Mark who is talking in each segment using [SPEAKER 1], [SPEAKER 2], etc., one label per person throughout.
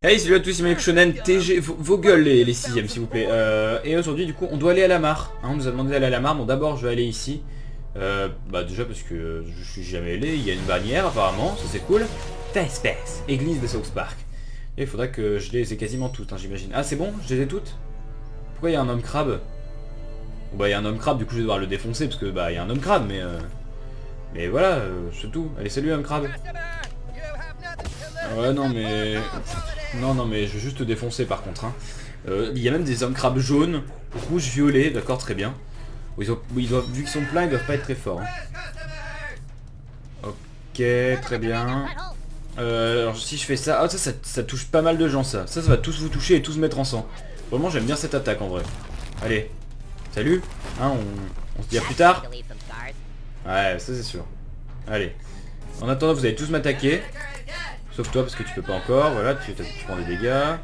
[SPEAKER 1] Hey, salut à tous, c'est Malik Shonen, TG, vos gueules les sixièmes s'il vous plaît. Et aujourd'hui du coup on doit aller à la mare, hein, on nous a demandé d'aller à la mare, bon d'abord je vais aller ici. Bah déjà parce que je suis jamais allé, il y a une bannière apparemment, ça c'est cool. Space, église de South Park. Et il faudra que je les ai quasiment toutes, hein, j'imagine. Ah c'est bon, je les ai toutes. Pourquoi il y a un homme crabe? Bon bah il y a un homme crabe, du coup je vais devoir le défoncer parce que bah il y a un homme crabe, mais voilà, c'est tout. Allez salut homme crabe. Ouais non mais... Non mais je vais juste te défoncer par contre hein. Il y a même des hommes crabes jaunes, rouges, violets, d'accord très bien. Vu qu'ils sont pleins ils doivent pas être très forts hein. Ok très bien. Alors si je fais ça, ah ça touche pas mal de gens ça va tous vous toucher et tous mettre en sang. Vraiment j'aime bien cette attaque en vrai. Allez, salut hein, on se dit à plus tard. Ouais ça c'est sûr. Allez, en attendant vous allez tous m'attaquer. Sauf toi parce que tu peux pas encore, voilà, tu prends des dégâts.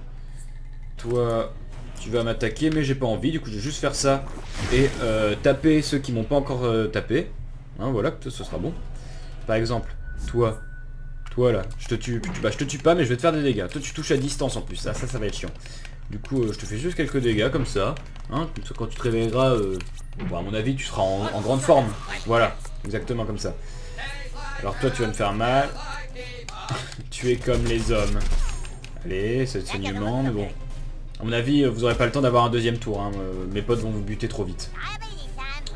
[SPEAKER 1] Toi, tu vas m'attaquer mais j'ai pas envie, du coup je vais juste faire ça. Et taper ceux qui m'ont pas encore tapé. Hein, voilà, ce sera bon. Par exemple, toi là, je te tue, je te tue pas mais je vais te faire des dégâts. Toi tu touches à distance en plus, ça va être chiant. Du coup je te fais juste quelques dégâts comme ça. Hein, comme ça quand tu te réveilleras, bon, à mon avis tu seras en grande forme. Voilà, exactement comme ça. Alors toi tu vas me faire mal. Tu es comme les hommes. Allez, c'est saignement, mais bon. À mon avis, vous aurez pas le temps d'avoir un deuxième tour. Hein. Mes potes vont vous buter trop vite.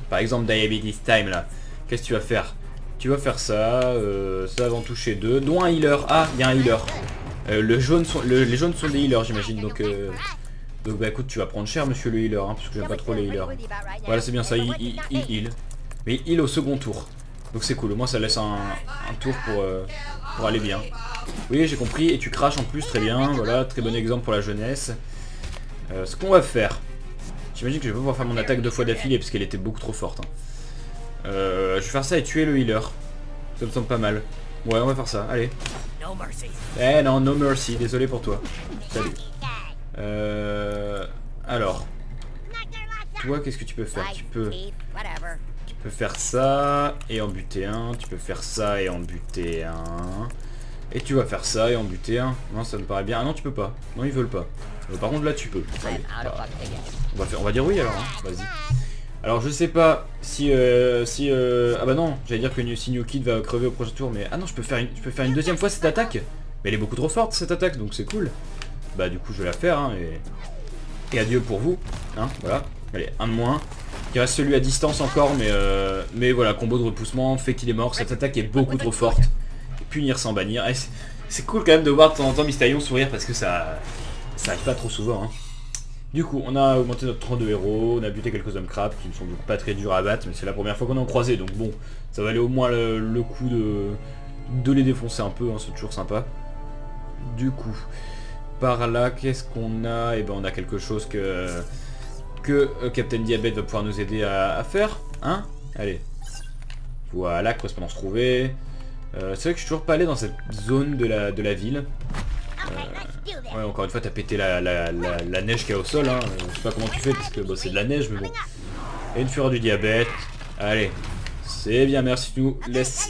[SPEAKER 1] Par exemple, Diabetes Time là. Qu'est-ce que tu vas faire? Tu vas faire ça. Ça va en toucher deux. Dont un healer. Ah, il y a un healer. Les jaunes sont des healers, j'imagine. Donc bah écoute, tu vas prendre cher, monsieur le healer. Hein, parce que j'aime pas trop les healers. Voilà, c'est bien ça. Il heal. Mais il heal au second tour. Donc c'est cool. Au moins, ça laisse un tour pour aller bien. Oui j'ai compris, et tu craches en plus, très bien, voilà, très bon exemple pour la jeunesse. Ce qu'on va faire, j'imagine que je vais pas pouvoir faire mon attaque deux fois d'affilée parce qu'elle était beaucoup trop forte. Hein. Je vais faire ça et tuer le healer. Ça me semble pas mal. Ouais on va faire ça, allez. Eh non, no mercy, désolé pour toi. Salut. Alors. Toi qu'est-ce que tu peux faire? Tu peux faire ça et en buter un, tu peux faire ça et en buter un. Et tu vas faire ça et en buter un. Non ça me paraît bien. Ah non tu peux pas. Non ils veulent pas. Par contre là tu peux. Allez, on va dire oui alors. Hein. Vas-y. Alors je sais pas si ah bah non j'allais dire que si New Kid va crever au prochain tour mais ah non je peux faire une deuxième fois cette attaque. Mais elle est beaucoup trop forte cette attaque donc c'est cool. Bah du coup je vais la faire hein, et adieu pour vous. Hein voilà. Allez un de moins. Il reste celui à distance encore mais voilà combo de repoussement fait qu'il est mort. Cette attaque est beaucoup trop forte. Punir sans bannir. C'est cool quand même de voir de temps en temps Mystérion sourire parce que ça arrive pas trop souvent. Hein. Du coup, on a augmenté notre 32 héros, on a buté quelques hommes crabes qui ne sont donc pas très durs à battre, mais c'est la première fois qu'on en croisé, donc bon, ça valait au moins le coup de les défoncer un peu, hein, c'est toujours sympa. Du coup, par là, qu'est-ce qu'on a? Et ben on a quelque chose que Captain Diabète va pouvoir nous aider à faire, hein. Allez. Voilà, correspondance trouvée. C'est vrai que je suis toujours pas allé dans cette zone de la ville. Ouais, encore une fois, t'as pété la neige qu'il y a au sol. Hein. Je sais pas comment tu fais parce que bon, c'est de la neige, mais bon. Et une fureur du diabète. Allez, c'est bien, merci. Tu nous laisses.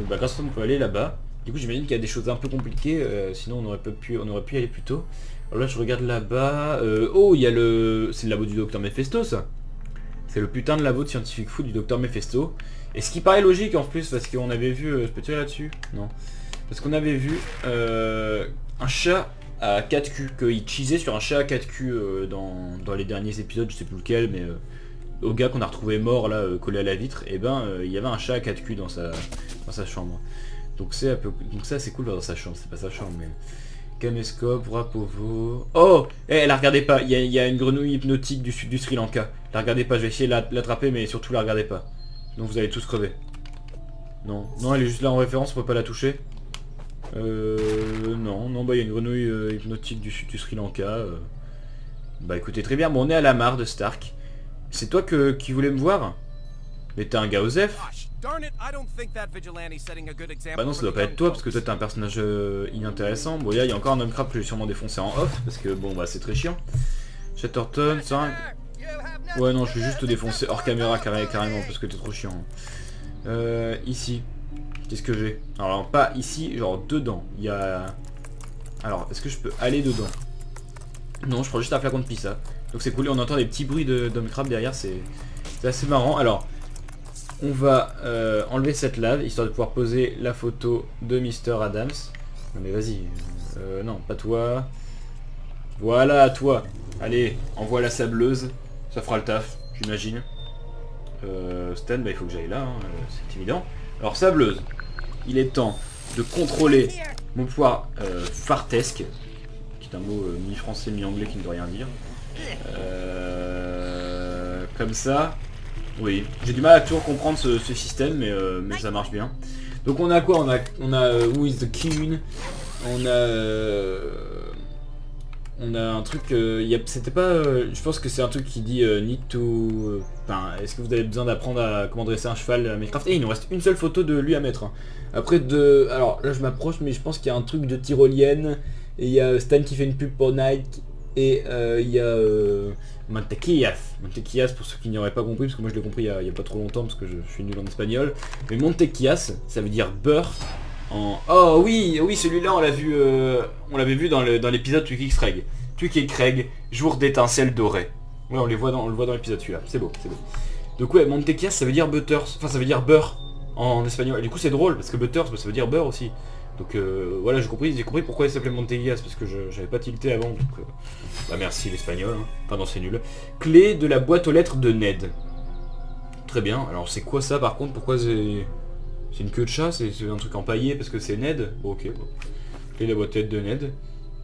[SPEAKER 1] Bah, grâce à toi, on peut aller là-bas. Du coup, j'imagine qu'il y a des choses un peu compliquées. Sinon, on aurait pu y aller plus tôt. Alors là, je regarde là-bas. Oh, il y a le. C'est le labo du docteur Mephisto, ça. C'est le putain de labo de scientifique fou du docteur Mephisto. Et ce qui paraît logique en plus, parce qu'on avait vu... je peux tirer là-dessus? Non. Parce qu'on avait vu un chat à 4 culs, qu'il cheesait sur un chat à 4 culs dans les derniers épisodes, je sais plus lequel, mais au gars qu'on a retrouvé mort là, collé à la vitre, et ben il y avait un chat à 4 culs dans sa chambre. Donc c'est un peu... Donc ça c'est cool dans sa chambre, c'est pas sa chambre, mais... Caméscope, Rapovo... Oh, la regardez pas, il y a une grenouille hypnotique du Sri Lanka. La regardez pas, je vais essayer de l'attraper, mais surtout la regardez pas. Donc vous allez tous crever. Non, elle est juste là en référence, on peut pas la toucher. Non, bah il y a une grenouille hypnotique du Sri Lanka. Bah écoutez, très bien, bon on est à la mare de Stark. C'est toi qui voulais me voir? Mais t'es un gars Osef? Bah non, ça doit pas être toi, parce que toi t'es un personnage inintéressant. Bon, il y a encore un homme crabe que j'ai sûrement défoncé en off, parce que bon bah c'est très chiant. Chatterton, ça... Ouais non, je vais juste te défoncer hors caméra carrément, parce que t'es trop chiant. Ici, qu'est-ce que j'ai? Alors pas ici, genre dedans, il y a Alors, est-ce que je peux aller dedans? Non, je prends juste un flacon de pissa. Donc c'est cool, on entend des petits bruits d'homme crabe derrière, c'est assez marrant. Alors, on va enlever cette lave, histoire de pouvoir poser la photo de Mr. Adams. Non mais vas-y, non, pas toi. Voilà, toi. Allez, envoie la sableuse, ça fera le taf, j'imagine. Stan, bah il faut que j'aille là, hein, c'est évident. Alors sableuse, il est temps de contrôler mon pouvoir fartesque, qui est un mot mi-français, mi-anglais qui ne veut rien dire. Comme ça, oui. J'ai du mal à toujours comprendre ce système, mais ça marche bien. Donc on a quoi? On a Who is the King? On a un truc, c'était pas, je pense que c'est un truc qui dit need to, enfin, est-ce que vous avez besoin d'apprendre à comment dresser un cheval à Minecraft? Et il nous reste une seule photo de lui à mettre. Hein. Après alors là je m'approche, mais je pense qu'il y a un truc de tyrolienne, et il y a Stan qui fait une pub pour Nike, et il y a Montequillas pour ceux qui n'y auraient pas compris, parce que moi je l'ai compris il y a pas trop longtemps, parce que je suis nul en espagnol. Mais Montequillas, ça veut dire beurre. Oh oui, celui-là on l'avait vu dans l'épisode Twiki Craig. Twiki Craig, jour d'étincelles dorées. Ouais, on le voit dans l'épisode celui-là. C'est beau, c'est beau. Donc ouais, Montequillas ça veut dire butters, enfin ça veut dire beurre en espagnol. Et du coup c'est drôle parce que butters ça veut dire beurre aussi. Donc voilà, j'ai compris pourquoi il s'appelait Montequillas, parce que j'avais pas tilté avant. Donc bah merci l'espagnol, hein. Enfin non, c'est nul. Clé de la boîte aux lettres de Ned. Très bien. Alors c'est quoi ça par contre? Pourquoi c'est une queue de chat? C'est un truc empaillé parce que c'est Ned? Bon, ok, bon. Clé de la boîte aux lettres de Ned.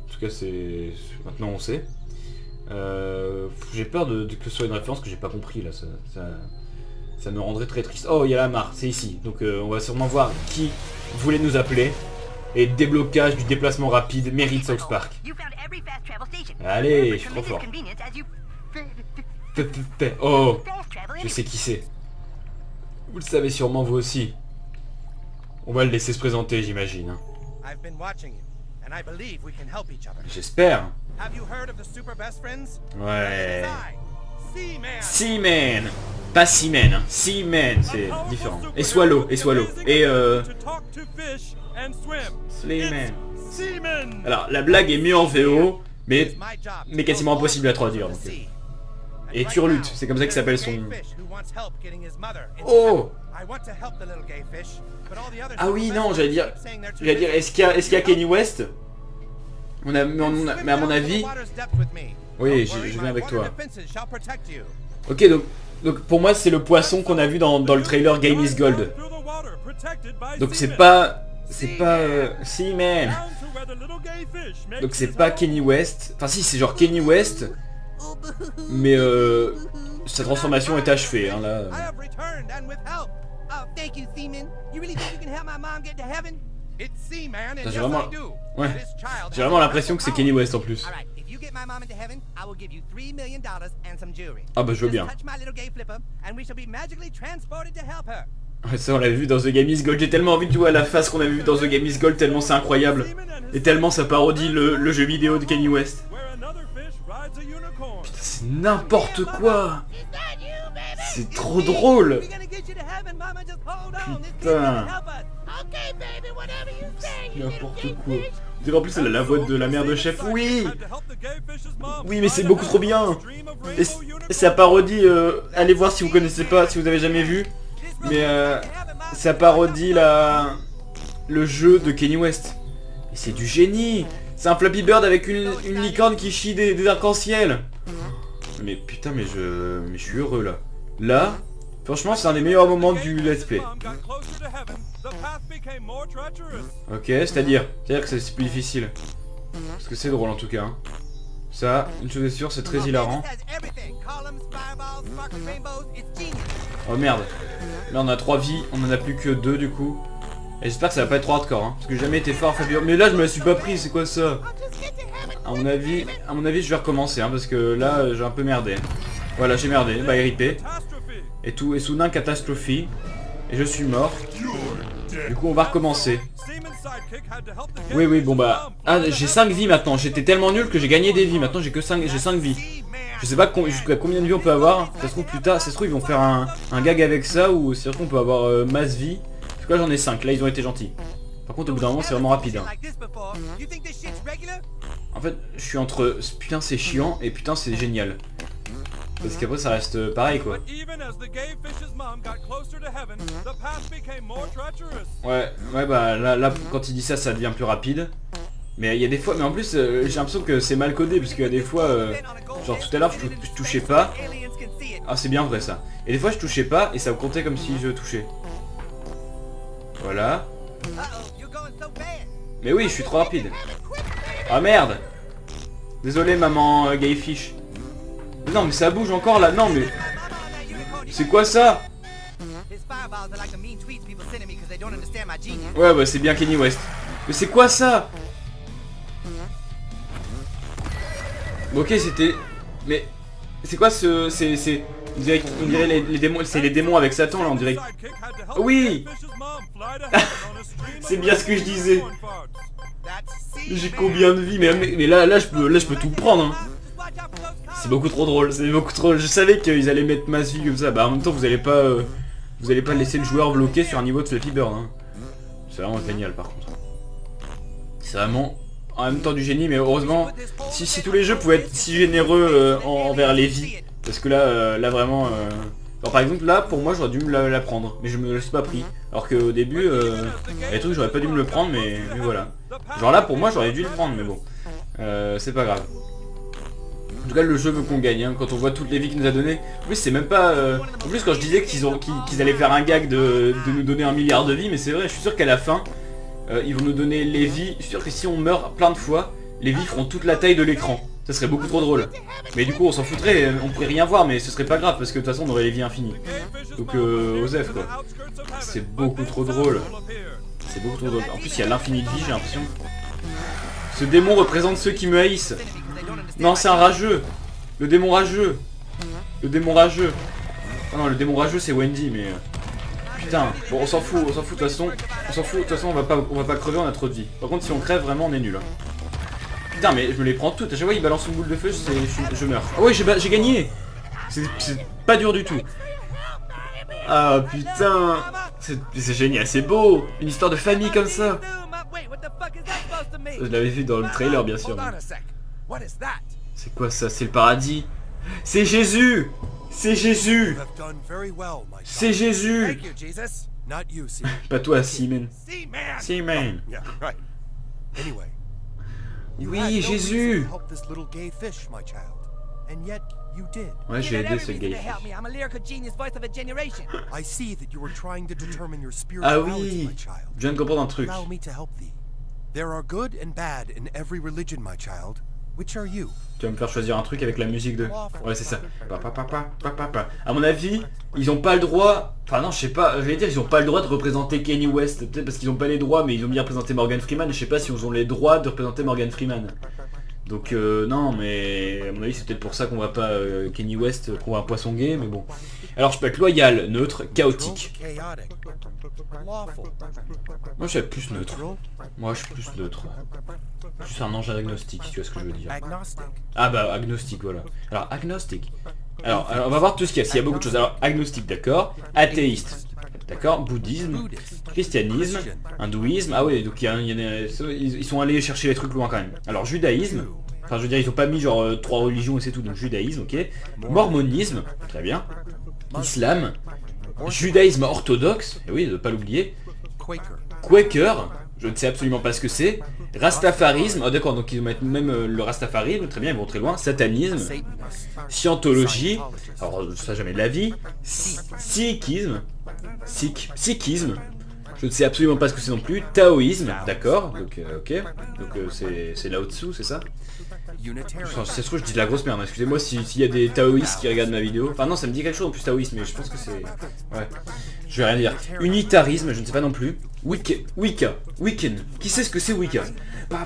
[SPEAKER 1] En tout cas, c'est... Maintenant, on sait. J'ai peur que ce soit une référence que j'ai pas compris, là. Ça me rendrait très triste. Oh, il y a la mare, c'est ici. Donc, on va sûrement voir qui voulait nous appeler. Et déblocage du déplacement rapide, mérite South Park. Allez, je suis trop fort. Oh, je sais qui c'est. Vous le savez sûrement, vous aussi. On va le laisser se présenter, j'imagine. J'espère. Ouais. Seaman. Pas Seaman, hein. Seaman, c'est différent. Et Swallow. Et Slayman. Alors, la blague est mieux en VO, mais quasiment impossible à traduire. Donc. Et Turlut, c'est comme ça qu'il s'appelle son... Oh! Ah oui, non, j'allais dire, est-ce qu'il y a Kanye West? Mais à mon avis... Oui, je viens avec toi. Ok, donc pour moi, c'est le poisson qu'on a vu dans le trailer Game is Gold. Donc c'est pas... Seaman. Donc c'est pas Kanye West. Enfin si, c'est genre Kanye West. Mais sa transformation est achevée, hein, là. J'ai vraiment... Ouais. J'ai vraiment l'impression que c'est Kanye West en plus. Ah bah je veux bien. Ouais, ça on l'avait vu dans The Game is Gold. J'ai tellement envie de jouer à la face qu'on avait vu dans The Game is Gold, tellement c'est incroyable. Et tellement ça parodie le jeu vidéo de Kanye West. Putain, c'est n'importe quoi. C'est trop drôle. Putain. N'importe quoi. En plus elle a la voix de la mère de chef. Oui. Oui mais c'est beaucoup trop bien. Et ça parodie, allez voir si vous connaissez pas, si vous avez jamais vu. Mais ça parodie le jeu de Kanye West. Et c'est du génie. C'est un Flappy Bird avec une licorne qui chie des arcs-en-ciel. Mais putain, mais je suis heureux là. Là, franchement, c'est un des meilleurs moments du let's play. Ok, c'est-à-dire que c'est plus difficile. Parce que c'est drôle en tout cas. Hein. Ça, une chose est sûre, c'est très hilarant. Oh merde. Là on a 3 vies, on en a plus que 2 du coup. Et j'espère que ça va pas être trop hardcore, hein, parce que j'ai jamais été fort à Flappy Bird. Mais là je me la suis pas pris, c'est quoi ça? À mon avis je vais recommencer, hein, parce que là j'ai un peu merdé. Voilà, j'ai merdé, bah RIP. Et soudain catastrophe. Et je suis mort. Du coup on va recommencer. Oui, bon bah... Ah, j'ai 5 vies maintenant, j'étais tellement nul que j'ai gagné des vies. Maintenant j'ai 5 vies. Je sais pas jusqu'à combien de vies on peut avoir. Ça se trouve plus tard, ça se trouve ils vont faire un gag avec ça, ou c'est sûr qu'on peut avoir masse vie. En tout cas j'en ai 5, là ils ont été gentils. Par contre, au bout d'un moment, c'est vraiment rapide. Hein. En fait, je suis entre putain c'est chiant et putain c'est génial. Parce qu'après ça reste pareil quoi. Ouais bah là quand il dit ça, ça devient plus rapide. Mais il y a des fois, mais en plus j'ai l'impression que c'est mal codé parce qu'il y a des fois, genre tout à l'heure je touchais pas. Ah c'est bien vrai ça. Et des fois je touchais pas et ça comptait comme si je touchais. Voilà. Mais oui, je suis trop rapide. Ah merde. Désolé maman Gayfish. Non mais ça bouge encore là, non mais... C'est quoi ça? Ouais bah c'est bien Kanye West. Mais c'est quoi ça? Ok c'était... Mais... C'est quoi ce... C'est... On dirait les démons... C'est les démons avec Satan là, on dirait... Oui. C'est bien ce que je disais. J'ai combien de vies? Mais là je peux tout prendre hein. C'est beaucoup trop drôle, c'est beaucoup trop... Je savais qu'ils allaient mettre masse vie comme ça. Bah en même temps vous allez pas laisser le joueur bloqué sur un niveau de Flappy Bird hein. C'est vraiment génial par contre. C'est vraiment en même temps du génie, mais heureusement si tous les jeux pouvaient être si généreux envers les vies. Parce que là vraiment... Alors par exemple là pour moi j'aurais dû me la prendre, mais je me le suis pas pris. Alors qu'au début, il y a des trucs j'aurais pas dû me le prendre, mais voilà. Genre là pour moi j'aurais dû le prendre, mais bon. C'est pas grave. En tout cas le jeu veut qu'on gagne hein, quand on voit toutes les vies qu'il nous a donné. En plus c'est même pas... En plus quand je disais qu'ils allaient faire un gag de nous donner 1 milliard de vies, mais c'est vrai, je suis sûr qu'à la fin ils vont nous donner les vies. Je suis sûr que si on meurt plein de fois, les vies feront toute la taille de l'écran. Ça serait beaucoup trop drôle. Mais du coup on s'en foutrait, on pourrait rien voir, mais ce serait pas grave parce que de toute façon on aurait les vies infinies. Donc Osef quoi. C'est beaucoup trop drôle. C'est beaucoup trop drôle. En plus il y a l'infini de vie, j'ai l'impression. Ce démon représente ceux qui me haïssent. Non c'est un rageux. Le démon rageux. Le démon rageux. Oh non le démon rageux c'est Wendy mais... Putain, bon on s'en fout de toute façon. On s'en fout, de toute façon on va pas crever, on a trop de vie. Par contre si on crève vraiment on est nul. Hein. Putain mais je me les prends toutes, à chaque fois il balance une boule de feu, je meurs. Ah ouais j'ai gagné. C'est pas dur du tout. Ah putain. C'est génial, c'est beau. Une histoire de famille comme ça. Je l'avais vu dans le trailer bien sûr. C'est quoi ça? C'est le paradis? C'est Jésus. C'est Jésus. C'est Jésus. Pas toi Seaman. Seaman. Oui, Jésus. Ouais, j'ai aidé ce gay. Ah oui, je viens de comprendre un truc. Tu vas me faire choisir un truc avec la musique de... Ouais, c'est ça. À mon avis, ils ont pas le droit... Enfin non, je sais pas, je vais dire, ils ont pas le droit de représenter Kanye West. Peut-être parce qu'ils ont pas les droits, mais ils ont bien représenté Morgan Freeman. Je sais pas si ils ont les droits de représenter Morgan Freeman. Donc non, mais à mon avis, c'est peut-être pour ça qu'on voit pas Kanye West, qu'on voit un poisson gay, mais bon. Alors je peux être loyal, neutre, chaotique. Moi je suis plus neutre. Moi je suis plus neutre. Je suis un ange agnostique, si tu vois ce que je veux dire. Ah bah agnostique, voilà. Alors agnostique. Alors on va voir tout ce qu'il y a. S'il y a beaucoup de choses. Alors agnostique, d'accord. Athéiste, d'accord. Bouddhisme, christianisme, hindouisme. Ah oui, donc ils sont allés chercher les trucs loin quand même. Alors judaïsme. Enfin je veux dire ils ont pas mis genre 3 religions et c'est tout. Donc judaïsme, ok. Mormonisme, très bien. Islam. Judaïsme orthodoxe, et oui, ne pas l'oublier. Quaker, je ne sais absolument pas ce que c'est. Rastafarisme, oh d'accord, donc ils mettent même le rastafarisme, très bien, ils vont très loin. Satanisme, scientologie, alors ça jamais de la vie. Sikhisme, je ne sais absolument pas ce que c'est non plus. Taoïsme, d'accord, donc ok, donc c'est Lao Tzu, c'est ça? Ça se trouve je dis de la grosse merde, excusez-moi s'il y a des taoïstes qui regardent ma vidéo. Enfin non ça me dit quelque chose en plus taoïsme, mais je pense que c'est... Ouais, je vais rien dire. Unitarisme, je ne sais pas non plus. Wicca, qui sait ce que c'est Wicca? Bon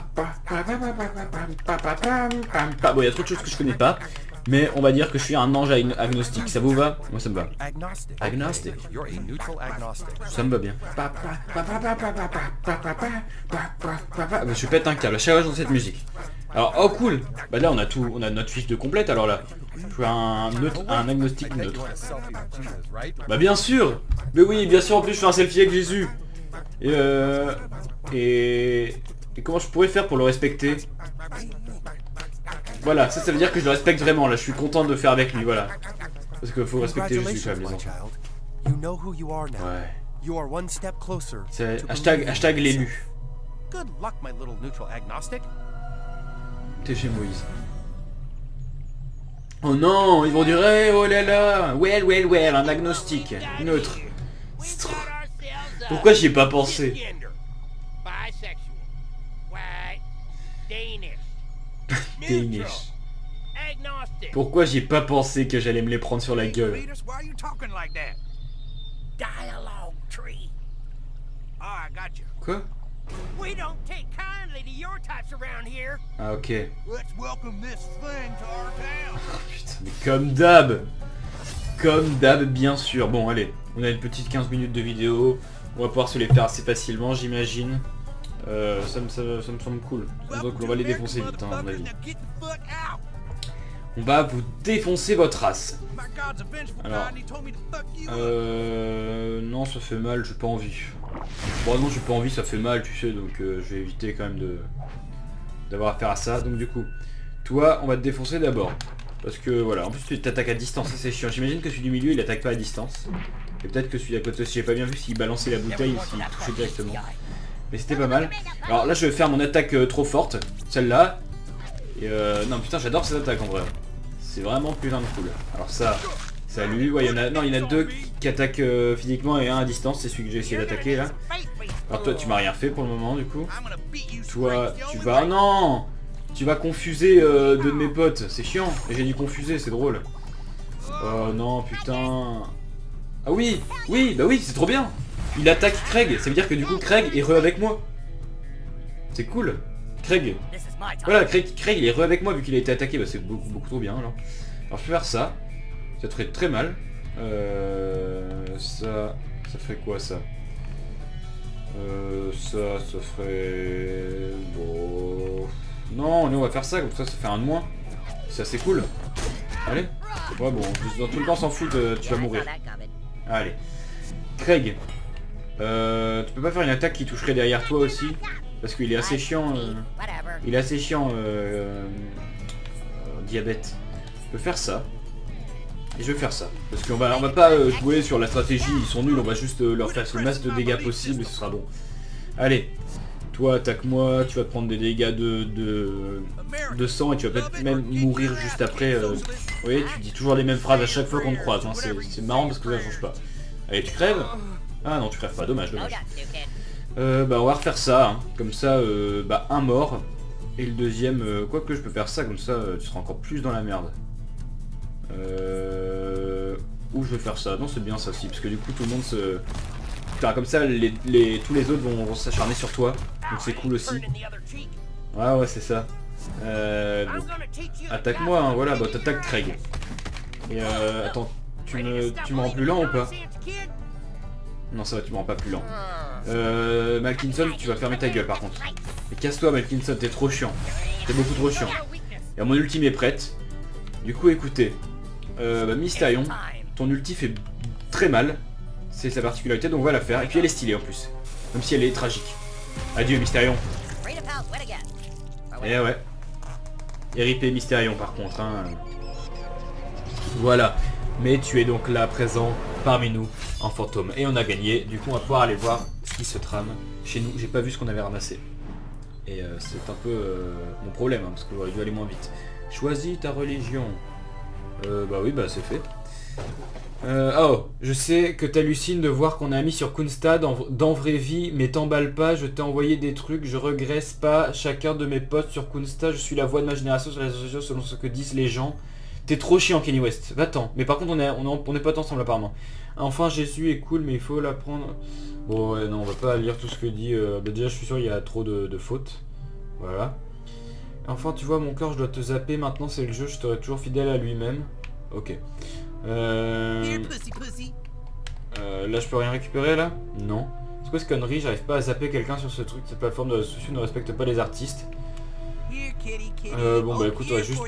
[SPEAKER 1] il y a trop de choses que je connais pas. Mais on va dire que je suis un ange agnostique, ça vous va? Moi ça me va. Agnostic. Ça me va bien. Je pète un câble à chaque fois j'entends cette musique. Alors, oh cool. Bah là on a notre fiche de complète alors là. Je suis un agnostique neutre. Bah bien sûr. Mais oui, bien sûr, en plus je fais un selfie avec Jésus. Et comment je pourrais faire pour le respecter? Voilà, ça veut dire que je le respecte vraiment, là, je suis content de faire avec lui, voilà. Parce qu'il faut respecter Jésus quand même, les enfants. Ouais. C'est hashtag l'élu. T'es chez Moïse. Oh non, ils vont dire hey, oh là là, well, un agnostique, neutre. Pourquoi j'y ai pas pensé? Danish. Pourquoi j'y ai pas pensé que j'allais me les prendre sur la gueule? Quoi? Ah ok. Putain, mais comme d'hab bien sûr. Bon allez, on a une petite 15 minutes de vidéo. On va pouvoir se les faire assez facilement j'imagine. Ça me semble cool. Donc on va les défoncer vite hein, à mon avis. On va vous défoncer votre race. Alors, non ça fait mal, j'ai pas envie. Bon non j'ai pas envie, ça fait mal tu sais, donc je vais éviter quand même d'avoir affaire à ça. Donc du coup, toi on va te défoncer d'abord. Parce que voilà, en plus tu t'attaques à distance, ça c'est chiant. J'imagine que celui du milieu il attaque pas à distance. Et peut-être que celui d'à côté aussi, j'ai pas bien vu s'il balançait la bouteille ou s'il touchait directement. Mais c'était pas mal. Alors là je vais faire mon attaque trop forte, celle-là. Et non putain j'adore cette attaque en vrai. C'est vraiment putain de cool. Alors ça, salut. Ouais, il y en a deux qui attaquent physiquement et un à distance. C'est celui que j'ai essayé d'attaquer là. Alors toi, tu m'as rien fait pour le moment du coup. Toi, tu vas... Oh, non, tu vas confuser deux de mes potes. C'est chiant. J'ai dit confuser, c'est drôle. Oh non, putain. Ah oui, bah oui, c'est trop bien. Il attaque Craig. Ça veut dire que du coup, Craig est avec moi. C'est cool. Craig. Voilà, Craig il est avec moi vu qu'il a été attaqué, bah, c'est beaucoup trop bien alors. Alors je peux faire ça, ça te ferait très mal. Ça ferait quoi ça? Ça ferait... Bon... Non, nous on va faire ça, comme ça fait un de moins. C'est assez cool. Allez. Ouais bon, dans tout le temps s'en fout, tu vas mourir. Allez. Craig. Tu peux pas faire une attaque qui toucherait derrière toi aussi? Parce qu'il est assez chiant, diabète. Je peux faire ça. Et je vais faire ça. Parce qu'on va pas jouer sur la stratégie, ils sont nuls, on va juste leur faire le max de dégâts possible et ce sera bon. Allez, toi attaque-moi, tu vas te prendre des dégâts de sang et tu vas peut-être même mourir juste après. Vous voyez, tu dis toujours les mêmes phrases à chaque fois qu'on te croise, hein. C'est marrant parce que ça change pas. Allez, tu crèves? Ah non, tu crèves pas, dommage. Bah on va refaire ça, hein. Comme ça, bah un mort. Et le deuxième, quoique je peux faire ça, comme ça tu seras encore plus dans la merde. Où je vais faire ça? Non c'est bien ça aussi, parce que du coup tout le monde se... Enfin, comme ça tous les autres vont s'acharner sur toi, donc c'est cool aussi. Ouais c'est ça. Attaque-moi, hein, voilà, bah t'attaques Craig. Et attends, tu me rends plus lent ou pas? Non ça va, tu me rends pas plus lent. Malkinson, tu vas fermer ta gueule par contre. Et casse-toi Malkinson, t'es trop chiant. T'es beaucoup trop chiant. Et mon ultime est prête. Du coup écoutez, Mystérion, ton ulti fait très mal. C'est sa particularité, donc on va la faire. Et puis elle est stylée en plus. Même si elle est tragique. Adieu Mystérion. Et ouais. Et RIP Mystérion par contre, hein. Voilà. Mais tu es donc là présent parmi nous en fantôme. Et on a gagné, du coup on va pouvoir aller voir ce qui se trame chez nous. J'ai pas vu ce qu'on avait ramassé. Et c'est un peu mon problème, hein, parce que j'aurais dû aller moins vite. Choisis ta religion. Bah oui, bah c'est fait. Oh, je sais que t'hallucines de voir qu'on a mis sur Kunstad dans vraie vie, mais t'emballe pas, je t'ai envoyé des trucs, je regresse pas chacun de mes posts sur Kunstad, je suis la voix de ma génération sur les réseaux sociaux selon ce que disent les gens. T'es trop chiant Kanye West, va-t'en. Mais par contre on est pas ensemble apparemment. Enfin Jésus est cool mais il faut l'apprendre. Bon ouais non on va pas lire tout ce que dit. Bah, déjà je suis sûr il y a trop de fautes. Voilà. Enfin tu vois mon corps je dois te zapper maintenant c'est le jeu, je serai toujours fidèle à lui-même. Ok. Là je peux rien récupérer là? Non. C'est quoi ce connerie? J'arrive pas à zapper quelqu'un sur ce truc, cette plateforme de réseaux sociaux ne respecte pas les artistes. Bon bah écoute on va juste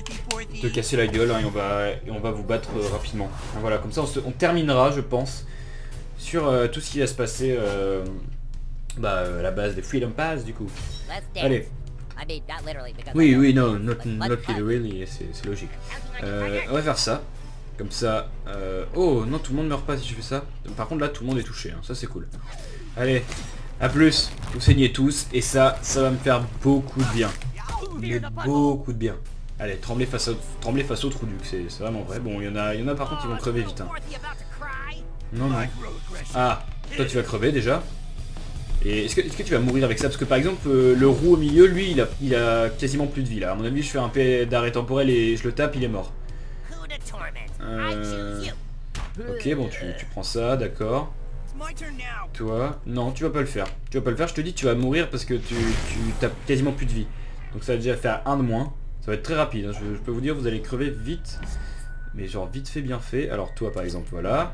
[SPEAKER 1] te casser la gueule hein, et on va vous battre rapidement. Voilà comme ça on terminera je pense sur tout ce qui va se passer Bah, la base des Freedom Pass, du coup. Allez. Oui, non, not literally, c'est logique. On va faire ça. Comme ça... Oh, non, tout le monde meurt pas si je fais ça. Par contre, là, tout le monde est touché, hein. Ça, c'est cool. Allez, à plus. Vous saignez tous, et ça va me faire beaucoup de bien. Mais beaucoup de bien. Allez, trembler face au Trouduc, c'est vraiment vrai. Bon, il y en a par contre qui vont crever vite. Hein. Non. Ah, toi tu vas crever déjà. Et est-ce que tu vas mourir avec ça? Parce que par exemple, le roux au milieu, lui, il a quasiment plus de vie là. À mon avis, je fais un peu d'arrêt temporel et je le tape, il est mort. Ok, bon, tu prends ça, d'accord. Toi, non, tu vas pas le faire. Tu vas pas le faire, je te dis, tu vas mourir parce que tu t'as quasiment plus de vie. Donc ça va déjà faire un de moins. Ça va être très rapide, hein. Je peux vous dire, vous allez crever vite. Mais genre vite fait, bien fait. Alors toi par exemple, voilà.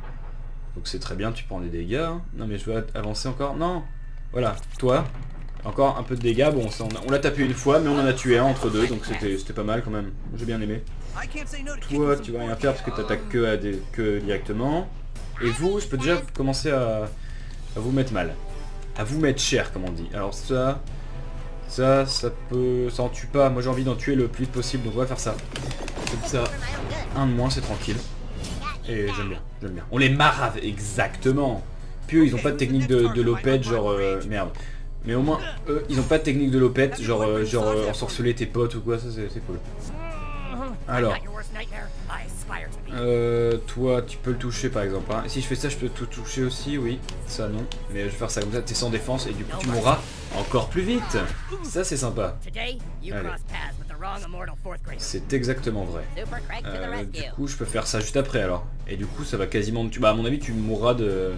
[SPEAKER 1] Donc c'est très bien, tu prends des dégâts. Hein. Non mais je veux avancer encore. Non. Voilà, toi. Encore un peu de dégâts. Bon, on l'a tapé une fois, mais on en a tué un entre deux. Donc c'était pas mal quand même. J'ai bien aimé. Toi, tu vas rien faire parce que t'attaques que directement. Et vous, je peux déjà commencer à vous mettre mal. À vous mettre cher, comme on dit. Alors ça peut... Ça en tue pas. Moi j'ai envie d'en tuer le plus vite possible, donc on va faire ça. Comme ça, un de moins, c'est tranquille. Et j'aime bien. On les marave, exactement. Puis eux, ils ont pas de technique de lopette, genre... merde. Mais au moins, eux, ils ont pas de technique de lopette, genre ensorceler tes potes ou quoi, ça c'est cool. Alors... toi, tu peux le toucher par exemple. Hein. Si je fais ça, je peux tout toucher aussi, oui. Ça non. Mais je vais faire ça comme ça, t'es sans défense et du coup tu mourras encore plus vite. Ça c'est sympa. Allez. C'est exactement vrai. Du coup, je peux faire ça juste après alors. Et du coup, ça va quasiment... Bah à mon avis, tu mourras de...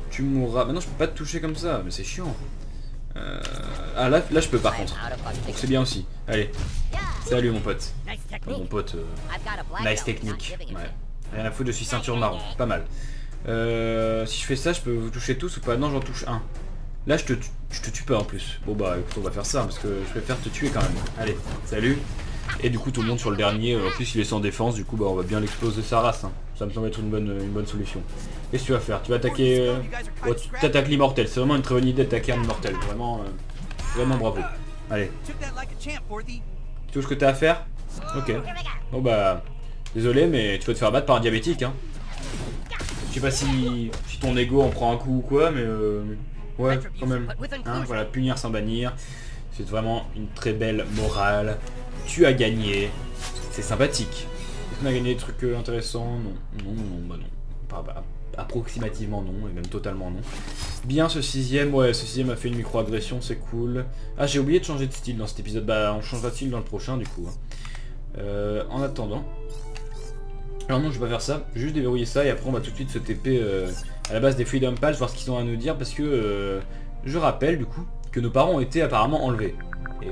[SPEAKER 1] Tu mourras... Maintenant, je peux pas te toucher comme ça, mais c'est chiant. Ah là je peux par contre. Donc c'est bien aussi. Allez. Salut mon pote. Oh, mon pote. Nice technique. Ouais. Rien à foutre, je suis ceinture marron. Pas mal. Si je fais ça, je peux vous toucher tous ou pas? Non, j'en touche un. Là je te tue pas en plus. Bon bah écoute, on va faire ça parce que je préfère te tuer quand même. Allez, salut. Et du coup tout le monde sur le dernier, en plus il est sans défense, du coup bah on va bien l'exploser sa race. Hein. Ça me semble être une bonne solution. Qu'est-ce que tu vas faire? Tu vas attaquer... Oh, tu t'attaques l'immortel, c'est vraiment une très bonne idée d'attaquer un immortel. Vraiment, vraiment bravo. Allez. Tout ce que t'as à faire? Ok. Bon bah... Désolé mais tu vas te faire battre par un diabétique hein. Je sais pas si ton ego en prend un coup ou quoi mais... Ouais, quand même. Hein, voilà, punir sans bannir. C'est vraiment une très belle morale. Tu as gagné. C'est sympathique. Est-ce qu'on a gagné des trucs intéressants? Non, bah non. Pas approximativement non, et même totalement non. Bien ce sixième, ouais, ce sixième a fait une micro-agression, c'est cool. Ah, j'ai oublié de changer de style dans cet épisode. Bah, on changera de style dans le prochain, du coup. En attendant... Alors non, je vais pas faire ça. Juste déverrouiller ça, et après on va tout de suite se TP à la base des Freedom Pass, voir ce qu'ils ont à nous dire, parce que... je rappelle, du coup, que nos parents ont été apparemment enlevés. Et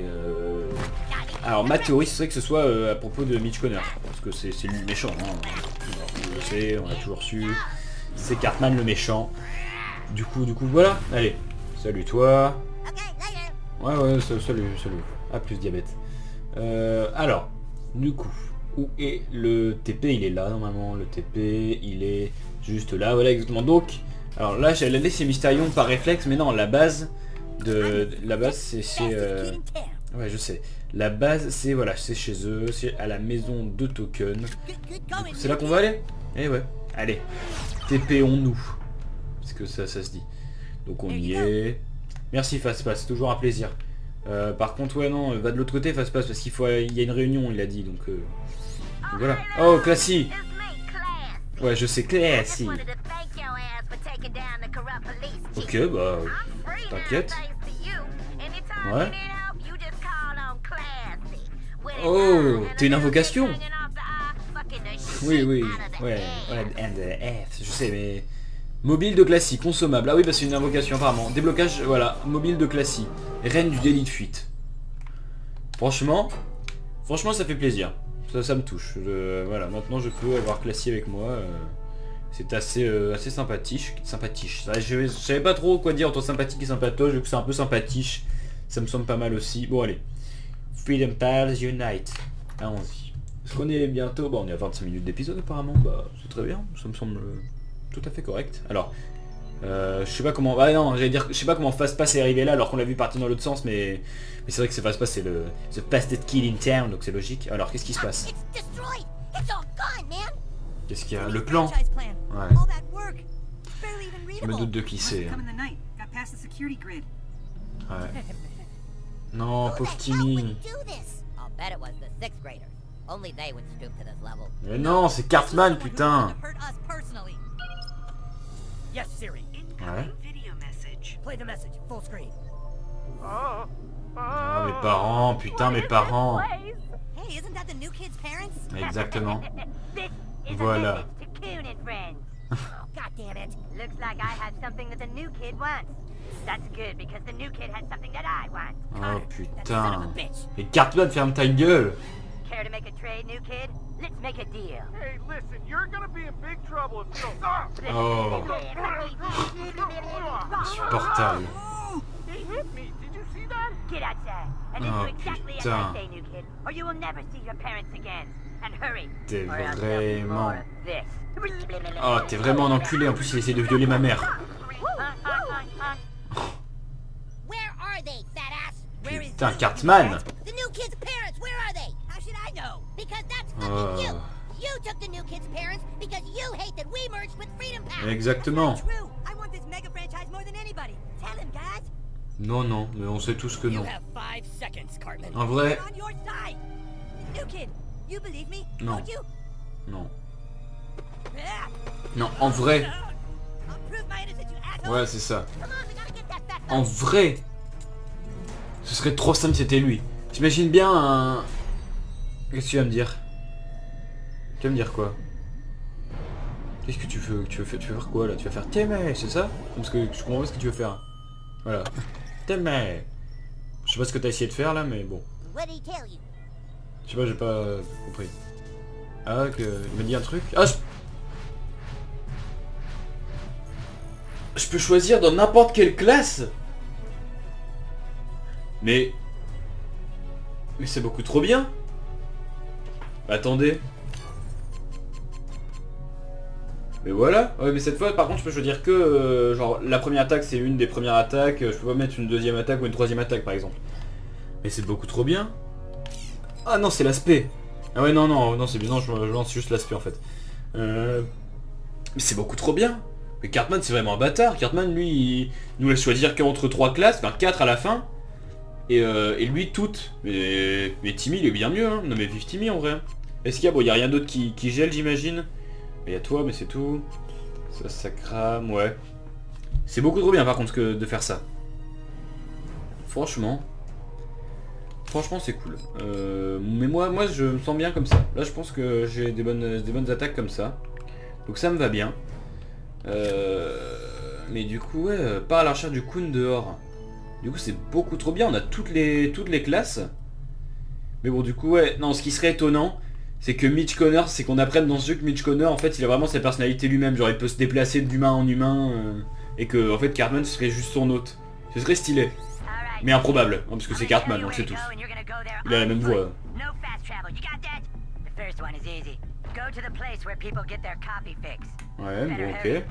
[SPEAKER 1] alors ma théorie ce serait que ce soit à propos de Mitch Connors, parce que c'est lui le méchant, hein. On le sait, on l'a toujours su, c'est Cartman le méchant. Du coup voilà, allez, salut toi. Ouais, salut, à plus diabète. Alors, du coup, où est le TP? Il est là normalement, le TP, il est juste là, voilà exactement. Donc, alors là j'allais laisser Mystérion par réflexe, mais non, la base c'est ouais je sais. La base c'est voilà, c'est chez eux, c'est à la maison de token. C'est là qu'on va aller? Eh ouais. Allez. TP-on-nous. Parce que ça se dit. Donc on y est. Merci Fastpass, c'est toujours un plaisir. Par contre ouais non, va de l'autre côté Fastpass parce qu'il y a une réunion il a dit donc voilà. Oh Classy. Ouais je sais Classy. Ok bah t'inquiète. Ouais. Oh, t'es une invocation? Oui, ouais, and F, je sais, mais... Mobile de Classy, consommable. Ah oui, bah c'est une invocation, apparemment. Déblocage, voilà, mobile de Classy. Reine du délit de fuite. Franchement, ça fait plaisir. Ça me touche. Voilà, maintenant je peux avoir Classy avec moi. C'est assez sympathique. Je savais pas trop quoi dire entre sympathique et sympatoche, vu que c'est un peu sympathique. Ça me semble pas mal aussi. Bon, allez. Freedom Pals Unite. Allons-y. Est-ce qu'on est bientôt? Bon, on est à 25 minutes d'épisode apparemment. Bah, c'est très bien. Ça me semble tout à fait correct. Alors, Je sais pas comment... Ah non, j'allais dire... Je sais pas comment Fastpass est arrivé là alors qu'on l'a vu partir dans l'autre sens, mais c'est vrai que c'est Fastpass, c'est le... The fastest kid in town, donc c'est logique. Alors, qu'est-ce qui se passe? Qu'est-ce qu'il y a? Le plan? Ouais. Je me doute de qui c'est. Ouais. Non, pauvre Timmy. Mais non, c'est Cartman, putain. Ouais. Ah, mes parents, putain, mes parents. Exactement. Voilà. Oh putain. Et Cartman, ferme ta gueule. Oh. Insupportable. Oh putain. T'es vraiment... Oh, t'es vraiment un enculé. En plus, il essaie de violer ma mère. Putain, Cartman. Exactement. Non, non, mais on sait tous que non. En vrai... Non. Non. Non, en vrai... Ouais, c'est ça. En vrai... Ce serait trop simple si c'était lui. J'imagine bien un... Qu'est-ce que tu vas me dire? Tu vas me dire quoi? Qu'est-ce que tu veux? Tu veux faire quoi là? Tu vas faire t'aimer, c'est ça? Parce que je comprends pas ce que tu veux faire. Voilà. T'aimer. Je sais pas ce que t'as essayé de faire là, mais bon. Je sais pas, j'ai pas compris. Ah, que... Il m'a dit un truc. Ah, je peux choisir dans n'importe quelle classe. Mais c'est beaucoup trop bien. Attendez. Mais voilà. Ouais, mais cette fois, par contre, je peux choisir que... genre, la première attaque, c'est une des premières attaques. Je peux pas mettre une deuxième attaque ou une troisième attaque, par exemple. Mais c'est beaucoup trop bien. Ah non, c'est l'aspect. Ah ouais, non, non, non, c'est bien. Non, je lance juste l'aspect, en fait. Mais c'est beaucoup trop bien. Mais Cartman, c'est vraiment un bâtard. Cartman, lui, il nous laisse choisir qu'entre 3 classes. Enfin, 4 à la fin. Et lui, toutes. Mais Timmy, il est bien mieux, hein. Non, mais vive Timmy, en vrai. Est-ce qu'il y a... Bon, il y a rien d'autre qui gèle, j'imagine. Il y a toi, mais c'est tout. Ça crame, ouais. C'est beaucoup trop bien, par contre, que de faire ça. Franchement, c'est cool. Mais moi, je me sens bien comme ça. Là, je pense que j'ai des bonnes attaques comme ça. Donc ça me va bien. Mais du coup, ouais, pas à la recherche du Kun dehors. Du coup, c'est beaucoup trop bien. On a toutes les classes. Mais bon, du coup, ouais. Non, ce qui serait étonnant, c'est que Mitch Connor, c'est qu'on apprenne dans ce jeu que Mitch Connor, en fait, il a vraiment sa personnalité lui-même. Genre, il peut se déplacer d'humain en humain. Et que, en fait, Cartman, ce serait juste son hôte. Ce serait stylé. Mais improbable, hein, parce que c'est Cartman, on le sait tous. Il a la même voix. Ouais, bon, ok.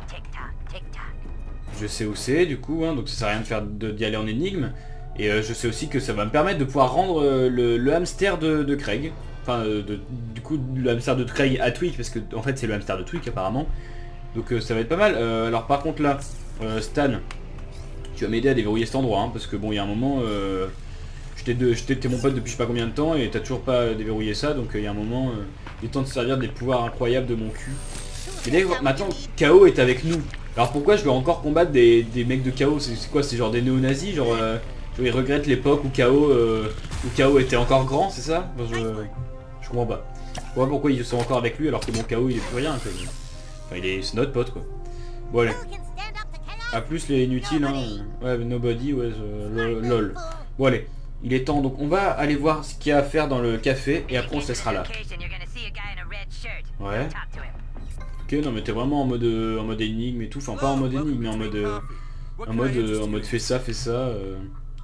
[SPEAKER 1] Je sais où c'est, du coup, hein, donc ça sert à rien d'y aller en énigme. Et je sais aussi que ça va me permettre de pouvoir rendre le hamster de Craig. Enfin, du coup, le hamster de Craig à Tweak, parce que en fait c'est le hamster de Tweak apparemment. Donc ça va être pas mal. Alors par contre là, Stan, tu vas m'aider à déverrouiller cet endroit, hein, parce que bon, il y a un moment, t'es mon pote depuis je sais pas combien de temps et t'as toujours pas déverrouillé ça, donc il y a un moment, il est temps de se servir des pouvoirs incroyables de mon cul. Et d'ailleurs, maintenant, KO est avec nous. Alors pourquoi je veux encore combattre des mecs de KO? C'est quoi? C'est genre des néo-nazis? Genre ils regrettent l'époque où KO était encore grand, c'est ça? Enfin, je comprends pas. Je comprends pas pourquoi ils sont encore avec lui alors que mon KO il est plus rien, quoi. Enfin, c'est notre pote, quoi. Bon allez. A plus les inutiles, hein. Ouais, nobody, ouais, lol. Bon allez, il est temps, donc on va aller voir ce qu'il y a à faire dans le café et après on se laissera là. Ouais. Ok, non mais t'es vraiment en mode énigme et tout, enfin pas en mode énigme mais en mode fais ça.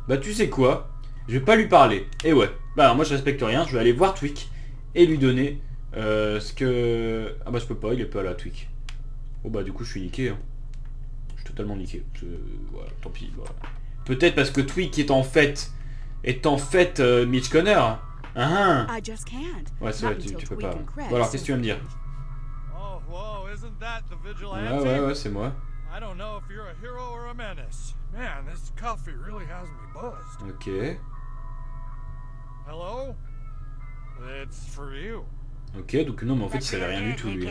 [SPEAKER 1] Bah tu sais quoi, je vais pas lui parler. Et ouais, bah alors moi je respecte rien, je vais aller voir Tweak et lui donner ce que... Ah bah je peux pas, il est pas là Tweak. Oh bah du coup je suis niqué, hein. Je totalement niqué. Voilà, tant pis. Voilà. Peut-être parce que Tweak est en fait Mitch Connor. Ah, ah. Ouais, c'est vrai, tu peux pas. Bon alors, qu'est-ce que tu vas me dire? Ouais, c'est moi. Ok. Ok, donc non, mais en fait, il savait rien du tout, lui.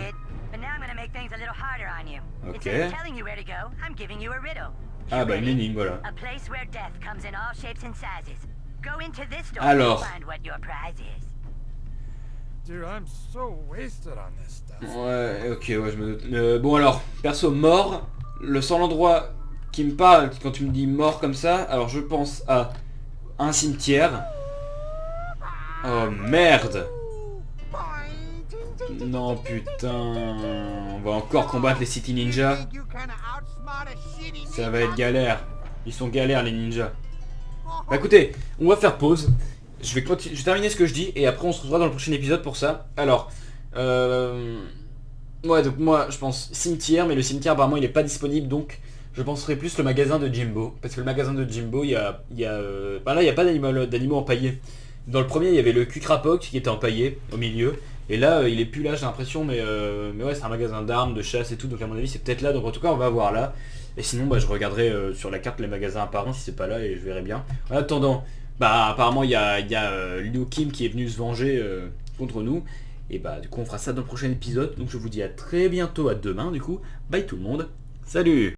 [SPEAKER 1] Ok. Ah bah, une énigme, voilà. Alors. Ouais, ok, ouais, je me doute. Bon alors, perso, mort, le seul endroit qui me parle quand tu me dis mort comme ça, alors je pense à un cimetière. Oh merde! Non putain, on va encore combattre les City Ninja. Ça va être galère. Ils sont galères les ninjas. Bah écoutez, on va faire pause. Je vais terminer ce que je dis et après on se retrouvera dans le prochain épisode pour ça. Alors, ouais, donc moi je pense cimetière, mais le cimetière apparemment il est pas disponible, donc je penserais plus le magasin de Jimbo. Parce que le magasin de Jimbo, bah là il n'y a pas d'animaux empaillés. Dans le premier il y avait le Cucrapoc qui était empaillé au milieu. Et là il est plus là j'ai l'impression, mais ouais c'est un magasin d'armes, de chasse et tout, donc à mon avis c'est peut-être là, donc en tout cas on va voir là. Et sinon bah je regarderai sur la carte les magasins apparents si c'est pas là et je verrai bien. En attendant, bah apparemment il y a Liu Kim qui est venu se venger contre nous. Et bah du coup on fera ça dans le prochain épisode. Donc je vous dis à très bientôt, à demain du coup. Bye tout le monde. Salut!